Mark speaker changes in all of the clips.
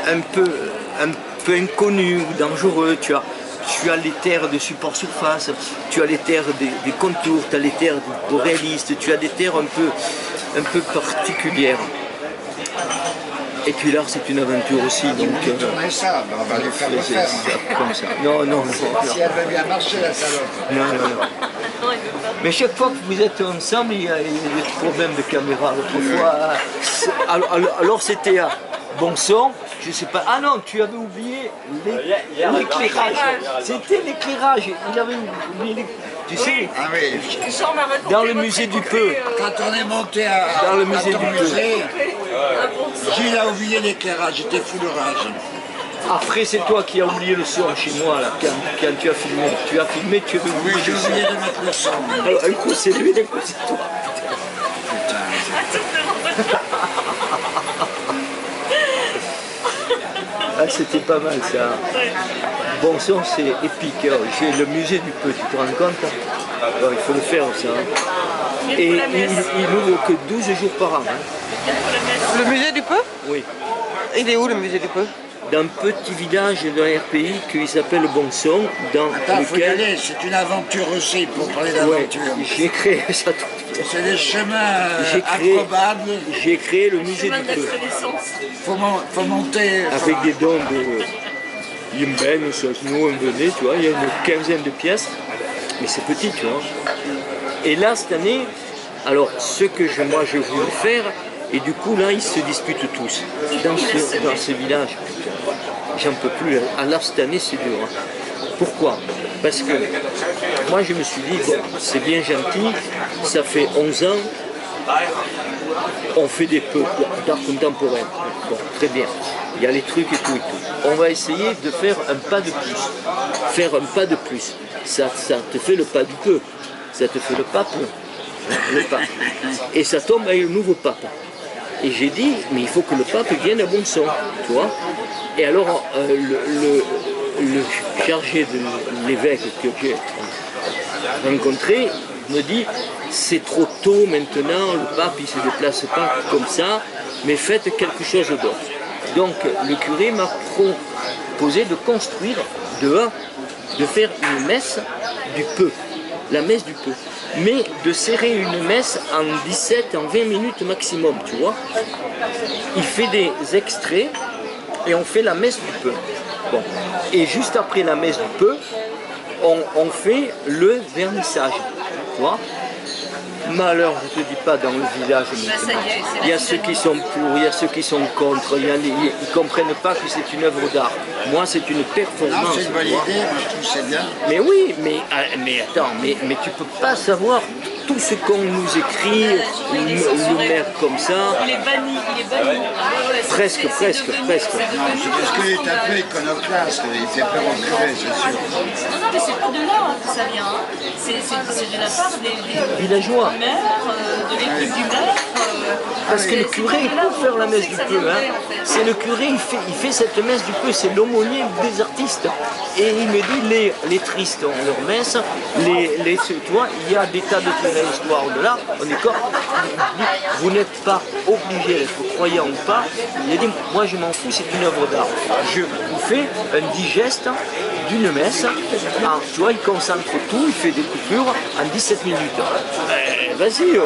Speaker 1: un peu inconnus ou dangereux. Tu as les terres de support surface, tu as les terres des contours, tu as les terres boréalistes, tu as des terres un peu particulières. Et puis là, c'est une aventure aussi. Donc,
Speaker 2: tourner ça, on va lui faire le faire.
Speaker 1: Comme ça. Non.
Speaker 2: Si elle veut bien marcher, la salope.
Speaker 1: Non. Mais chaque fois que vous êtes ensemble, il y a des problèmes de caméra. L'autre fois, alors c'était à bon son, je sais pas. Ah non, tu avais oublié l'éclairage. C'était l'éclairage. Il avait oublié. Tu sais,
Speaker 2: ah oui.
Speaker 1: Dans le musée du Peu.
Speaker 2: Quand on est monté
Speaker 1: dans le musée du Peu.
Speaker 2: Gilles a oublié l'éclairage, j'étais fou de rage.
Speaker 1: Après, c'est toi qui as oublié le son chez moi, là, quand tu as filmé. Tu as filmé, tu avais oublié.
Speaker 2: Oui, j'ai oublié de mettre le son.
Speaker 1: Alors, un coup c'est lui, un coup c'est toi.
Speaker 2: Putain.
Speaker 1: Ah, c'était pas mal ça. Bon son, c'est épique. J'ai le musée du Peu, tu te rends compte? Alors, il faut le faire ça. Et il n'ouvre que 12 jours par an. Hein.
Speaker 3: Le musée du Peu?
Speaker 1: Oui.
Speaker 3: Il est où le musée du Peu?
Speaker 1: Dans un petit village de la RPI qui s'appelle Bonson, dans lequel...
Speaker 2: c'est une aventure aussi, pour parler d'aventure.
Speaker 1: Ouais, j'ai créé ça tout.
Speaker 2: C'est des chemins improbables.
Speaker 1: J'ai créé le musée du Peu.
Speaker 2: Faut monter.
Speaker 1: Avec des dons de Yimben, nous on venait, tu vois, il y a une quinzaine de pièces, mais c'est petit, tu vois. Et là, cette année, alors ce que moi je voulais faire, et du coup là, ils se disputent tous. Dans ce village, j'en peux plus. Alors cette année, c'est dur. Hein. Pourquoi? Parce que moi je me suis dit, bon, c'est bien gentil, ça fait 11 ans, on fait des peu d'art contemporain. Bon, très bien. Il y a les trucs et tout et tout. On va essayer de faire un pas de plus. Faire un pas de plus. Ça te fait le pas du peu. Ça te fait le pape. Le pape. Et ça tombe avec le nouveau pape. Et j'ai dit, mais il faut que le pape vienne à Bonson, tu vois. Et alors, le chargé de l'évêque que j'ai rencontré me dit, c'est trop tôt maintenant, le pape il ne se déplace pas comme ça, mais faites quelque chose d'autre. Donc le curé m'a proposé de construire, de faire une messe du Peu, la messe du Peu. Mais de serrer une messe en 17, en 20 minutes maximum, tu vois. Il fait des extraits et on fait la messe du Peu. Bon. Et juste après la messe du Peu, on fait le vernissage, tu vois. Malheur, je ne te dis pas, dans le village maintenant. Il y a ceux qui sont pour, il y a ceux qui sont contre, ils ne comprennent pas que c'est une œuvre d'art. Moi, c'est une performance.
Speaker 2: C'est une bonne idée, moi je trouve c'est bien.
Speaker 1: Mais oui, mais attends, mais tu ne peux pas savoir tout ce qu'on nous écrit, le maire comme ça.
Speaker 4: Il est banni,
Speaker 1: Presque.
Speaker 2: Non, c'est parce qu'il est un peu iconoclaste, il fait peur au curé, c'est sûr.
Speaker 4: Non, mais c'est pas de là que ça vient. C'est de la part des
Speaker 1: villageois.
Speaker 4: Du maire, de l'équipe du maire.
Speaker 1: Parce que le curé, il peut faire la messe du Peu. Hein. C'est le curé, il fait cette messe du Peu, c'est l'aumônier des artistes. Et il me dit, les tristes ont leur messe, tu vois, il y a des tas de histoires de là, on est d'accord. Vous n'êtes pas obligé d'être croyant ou pas. Il a dit, moi je m'en fous, c'est une œuvre d'art. Je vous fais un digeste d'une messe. Alors, tu vois, il concentre tout, il fait des coupures en 17 minutes. Vas-y.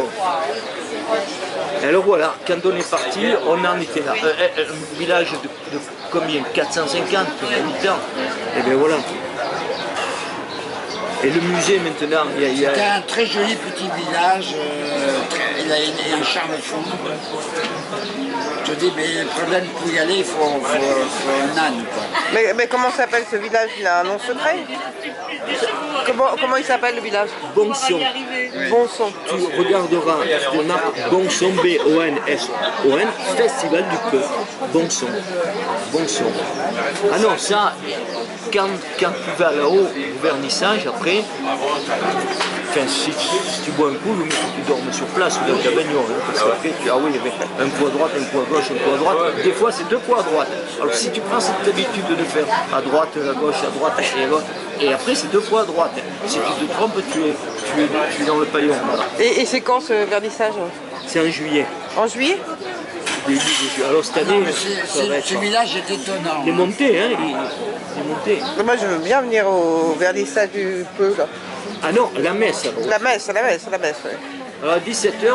Speaker 1: Alors voilà, quand on est parti, on en était là. Un village de combien? 450 habitants. Et bien voilà. Et le musée maintenant, il y a...
Speaker 2: C'était un très joli petit village, il a un charme fou. Je te dis, mais le problème pour y aller, il faut un âne, quoi.
Speaker 3: Mais comment s'appelle ce village? Il a un nom secret? Comment il s'appelle le village?
Speaker 1: Bonson.
Speaker 3: Bonson.
Speaker 1: Tu regarderas sur la map Bonson, B-O-N-S-O-N, Festival du Peu. Bonson. Ah non, ça, quand tu vas là-haut, au vernissage, après, enfin, si tu bois un coup, tu dormes sur place ou dans ta baignoire, hein, parce qu'après, il y avait un coup à droite, un coup à gauche, un coup à droite, des fois c'est deux coups à droite. Alors si tu prends cette habitude de faire à droite, à gauche, à droite et à gauche, et après c'est deux fois à droite. Si tu te trompes, tu es dans le paillon. Voilà.
Speaker 3: Et c'est quand ce vernissage?
Speaker 1: C'est en juillet.
Speaker 3: En juillet?
Speaker 1: Alors cette année, ça va
Speaker 2: Ce
Speaker 1: être...
Speaker 2: village est étonnant.
Speaker 1: Les montées, hein, les montées.
Speaker 3: Moi, je veux bien venir au vernissage du peu, là.
Speaker 1: Ah non, la messe alors.
Speaker 3: La messe, ouais.
Speaker 1: Alors à 17h,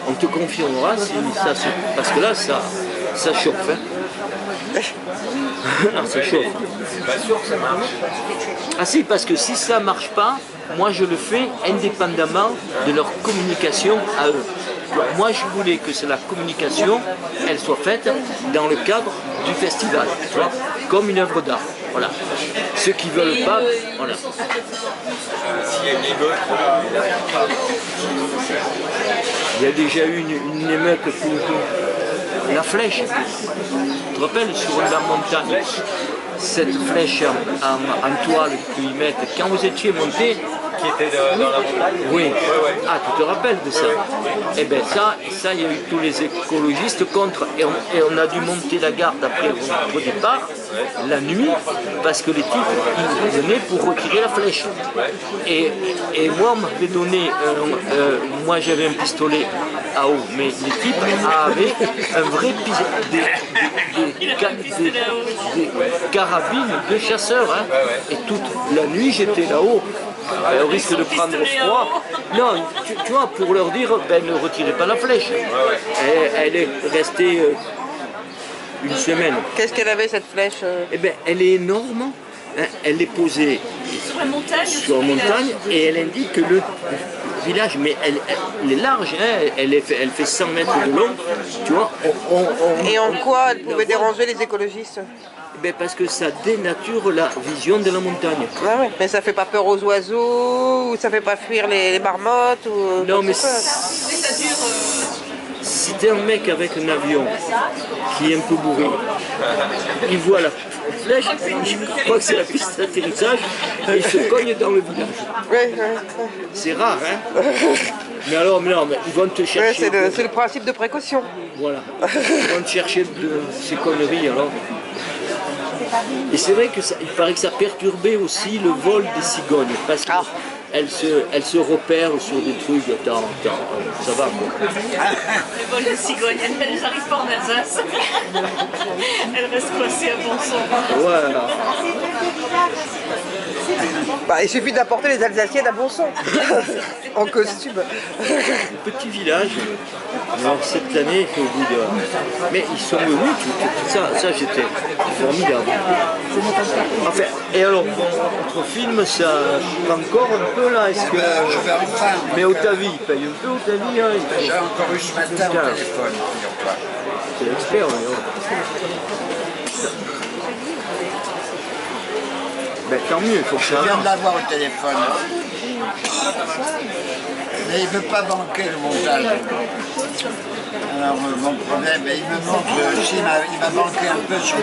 Speaker 1: on te confirmera si ça se... Parce que là, ça chauffe. Hein. Ah, ça chauffe.
Speaker 5: C'est pas sûr que ça marche.
Speaker 1: Ah si, parce que si ça ne marche pas, moi je le fais indépendamment de leur communication à eux. Alors, moi je voulais que la communication, elle soit faite dans le cadre du festival, tu vois, comme une œuvre d'art. Voilà. Ceux qui ne veulent pas, voilà.
Speaker 5: S'il y a une émeute,
Speaker 1: Il y a déjà eu une émeute pour la flèche. Tu te rappelles, sur la montagne, cette flèche en toile qu'ils mettent, quand vous étiez monté,
Speaker 5: qui était dans la montagne.
Speaker 1: oui.
Speaker 5: Ouais.
Speaker 1: Ah, tu te rappelles de ça? Eh bien ça, il y a eu tous les écologistes contre, et on a dû monter la garde après au départ, la nuit, parce que les types, ils venaient pour retirer la flèche. Et moi, on m'avait donné, moi j'avais un pistolet à eau, mais les types avaient un vrai des carabines de chasseurs. Hein. Et toute la nuit, j'étais là-haut. Au risque de prendre froid. Non, tu vois, pour leur dire, ben, ne retirez pas la flèche. Elle est restée une semaine.
Speaker 3: Qu'est-ce qu'elle avait, cette flèche
Speaker 1: Eh bien, elle est énorme. Hein, elle est posée
Speaker 4: Sur la montagne.
Speaker 1: sur la montagne et elle indique que le village, mais elle est large, hein, elle fait 100 mètres de long. Tu vois,
Speaker 3: Et en quoi elle pouvait déranger les écologistes?
Speaker 1: ben parce que ça dénature la vision de la montagne.
Speaker 3: Ouais. Mais ça fait pas peur aux oiseaux, ou ça fait pas fuir les marmottes ou...
Speaker 1: Non, mais
Speaker 4: Ça dure.
Speaker 1: si t'es un mec avec un avion qui est un peu bourré, il voit la flèche, je crois que c'est la piste d'atterrissage, et il se cogne dans le village.
Speaker 3: Ouais.
Speaker 1: C'est rare, hein. Mais alors, mais ils vont te
Speaker 3: Ouais,
Speaker 1: chercher.
Speaker 3: c'est le principe de précaution.
Speaker 1: Voilà. Ils vont te chercher ces conneries, alors. Et c'est vrai que il paraît que ça perturbait aussi le vol des cigognes, parce qu'elles se repèrent sur des trucs, ça va quoi.
Speaker 4: Le vol de cigogne, elles n'arrivent pas en Alsace. Elles restent coincées à Bonson.
Speaker 1: Voilà.
Speaker 3: Bah, il suffit d'apporter les Alsaciennes à Bonson, en costume.
Speaker 1: Petit village. Alors cette année, au bout de... Mais ils sont venus, ça j'étais formidable. Enfin, et alors, votre film, ça prend encore un peu là, est-ce que...
Speaker 2: Je vais enfin.
Speaker 1: Mais Otavi, il paye un peu Otavi, hein,
Speaker 2: J'ai encore eu ce matin au téléphone, figure-toi.
Speaker 1: c'est l'expert, mais ben tant mieux, il faut que ça
Speaker 2: Je viens
Speaker 1: avance.
Speaker 2: de l'avoir au téléphone. Mais il ne veut pas banquer le montage. Alors mon problème, il me montre, il m'a banqué un peu sur